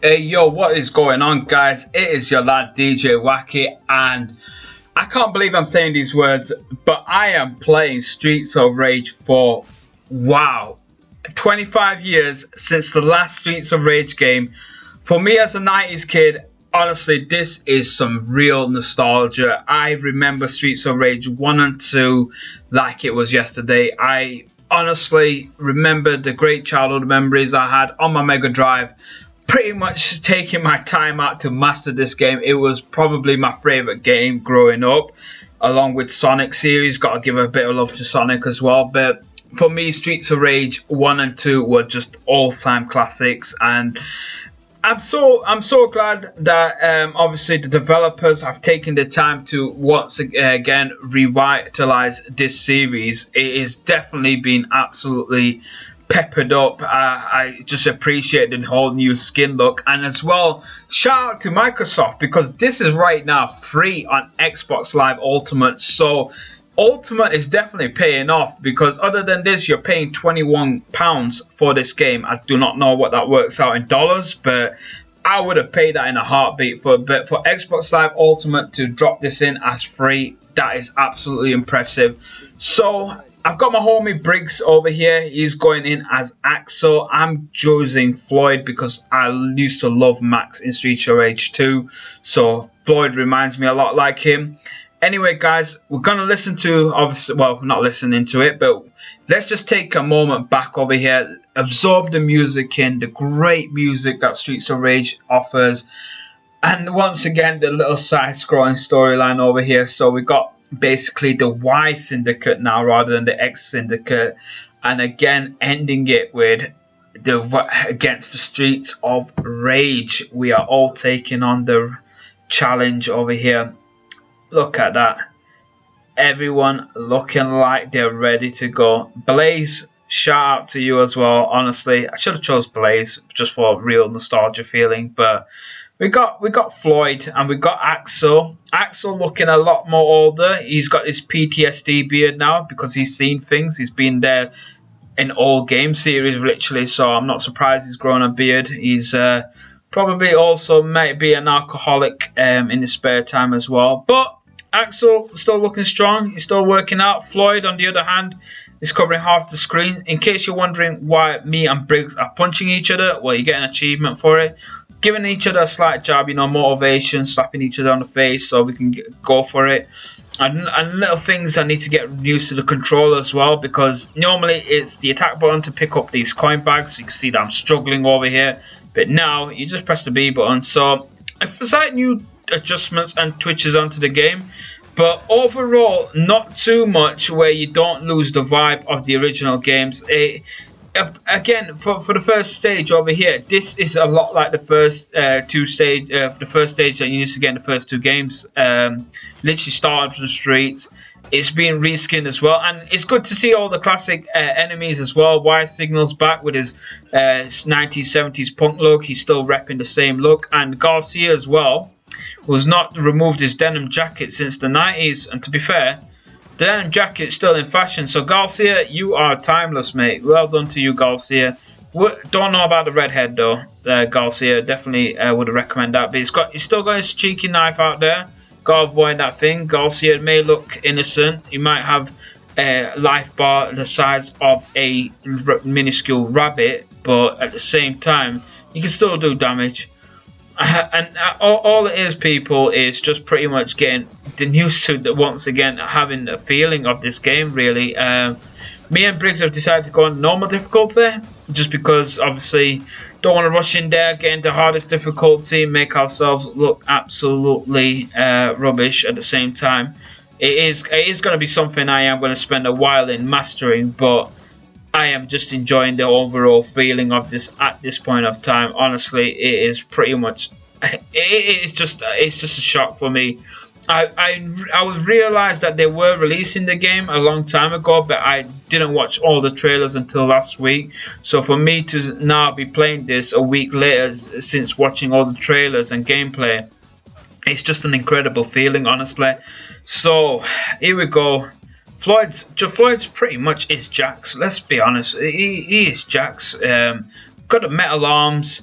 Hey yo, what is going on, guys? It is your lad DJ Wacky, and I can't believe I'm saying these words, but I am playing Streets of Rage for, wow, 25 years since the last Streets of Rage game. For me as a 90s kid, honestly, this is some real nostalgia. I remember Streets of Rage 1 and 2 like it was yesterday. I honestly remember the great childhood memories I had on my Mega Drive. Pretty much taking my time out to master this game. It was probably my favorite game growing up, along with Sonic series. Got to give a bit of love to Sonic as well. But for me, Streets of Rage 1 and 2 were just all-time classics, and I'm so glad that obviously the developers have taken the time to once again revitalize this series. It has definitely been absolutely peppered up. I just appreciate the whole new skin look, and as well, shout out to Microsoft, because this is right now free on Xbox Live Ultimate. So Ultimate is definitely paying off, because other than this, you're paying £21 for this game. I do not know what that works out in dollars, but I would have paid that in a heartbeat. But for Xbox Live Ultimate to drop this in as free, that is absolutely impressive. So I've got my homie Briggs over here. He's going in as Axel. I'm choosing Floyd because I used to love Max in Streets of Rage 2. So Floyd reminds me a lot like him. Anyway, guys, we're going to listen to, obviously, well, not listening to it, but let's just take a moment back over here, absorb the music in, the great music that Streets of Rage offers. And once again, the little side-scrolling storyline over here. So we got basically the Y Syndicate now rather than the X Syndicate, and again ending it with against the Streets of Rage. We are all taking on the challenge over here. Look at that, everyone looking like they're ready to go. Blaze, shout out to you as well. Honestly, I should have chose Blaze just for a real nostalgia feeling, but we got Floyd and we got Axel. Axel looking a lot more older. He's got his PTSD beard now because he's seen things. He's been there in all game series literally, so I'm not surprised he's grown a beard. He's probably also might be an alcoholic in his spare time as well. But Axel still looking strong. He's still working out. Floyd, on the other hand, is covering half the screen. In case you're wondering why me and Briggs are punching each other, well, you get an achievement for it. Giving each other a slight jab, motivation, slapping each other on the face so we can go for it. And little things I need to get used to the controller as well, because normally it's the attack button to pick up these coin bags. So you can see that I'm struggling over here. But now you just press the B button. So it's like new adjustments and twitches onto the game, but overall not too much where you don't lose the vibe of the original games. Again, for the first stage over here, this is a lot like the first stage that you used to get in the first two games. Literally starting from the streets. It's been reskinned as well, and it's good to see all the classic enemies as well. Y Signal's back with his 1970s punk look. He's still repping the same look, and Garcia as well, who's not removed his denim jacket since the 90s. And to be fair, the denim jacket's still in fashion. So Garcia, you are timeless, mate. Well done to you, Garcia. Don't know about the redhead though, Garcia. Definitely would recommend that. But he's still got his cheeky knife out there. Gotta avoid that thing. Garcia may look innocent. He might have a life bar the size of a minuscule rabbit, but at the same time, you can still do damage. And all it is, people, is just pretty much getting used to once again having a feeling of this game. Really, me and Briggs have decided to go on normal difficulty, just because obviously don't want to rush in there, get into hardest difficulty, make ourselves look absolutely rubbish. At the same time, it is going to be something I am going to spend a while in mastering, but I am just enjoying the overall feeling of this at this point of time. Honestly, it is pretty much, it's just a shock for me. I realized that they were releasing the game a long time ago, but I didn't watch all the trailers until last week. So for me to now be playing this a week later, since watching all the trailers and gameplay, it's just an incredible feeling, honestly. So here we go. Floyd's pretty much is Jax. Let's be honest, he is Jax. Got the metal arms.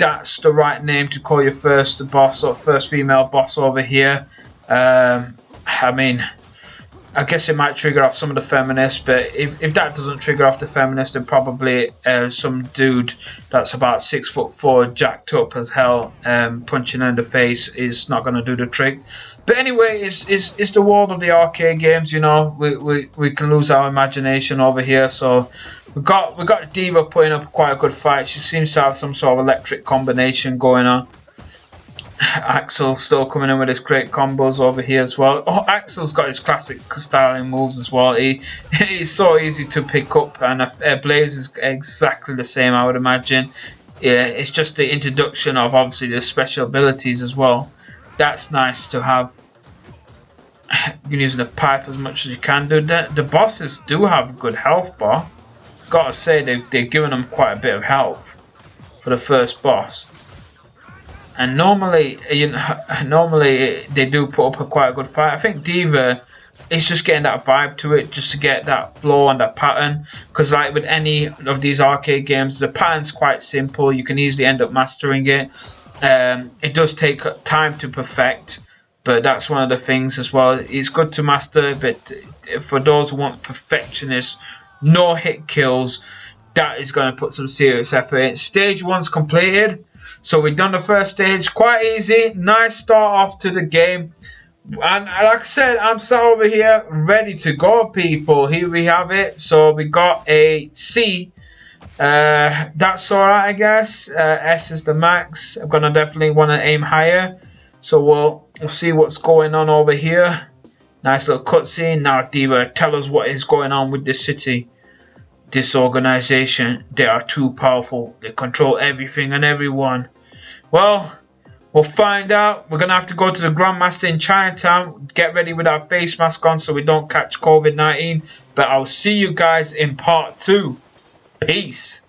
that's the right name to call your first boss or first female boss over here. I mean, I guess it might trigger off some of the feminists, but if that doesn't trigger off the feminists, then probably some dude that's about 6'4", jacked up as hell, punching her in the face is not going to do the trick. But anyway, it's the world of the arcade games, you know. We can lose our imagination over here. So we got Diva putting up quite a good fight. She seems to have some sort of electric combination going on. Axel still coming in with his great combos over here as well. Oh, Axel's got his classic styling moves as well. He's so easy to pick up, and Blaze is exactly the same, I would imagine. Yeah, it's just the introduction of obviously the special abilities as well. That's nice to have. You're using the pipe as much as you can do. The bosses do have a good health bar. Gotta say they've given them quite a bit of help for the first boss. And normally they do put up quite a good fight. I think Diva is just getting that vibe to it, just to get that flow and that pattern. Because like with any of these arcade games, the pattern's quite simple. You can easily end up mastering it. It does take time to perfect, but that's one of the things as well. It's good to master, but for those who want perfectionists, no hit kills, that is going to put some serious effort in. Stage 1's completed. So we've done the first stage, quite easy, nice start off to the game. And like I said, I'm sat over here ready to go, people. Here we have it. So we got a C. That's alright, I guess. S is the max. I'm gonna definitely want to aim higher. So we'll see what's going on over here. Nice little cutscene. Now Diva, tell us what is going on with this city. This organization, they are too powerful. They control everything and everyone. Well, we'll find out. We're going to have to go to the Grandmaster in Chinatown. Get ready with our face mask on so we don't catch COVID-19. But I'll see you guys in part 2. Peace.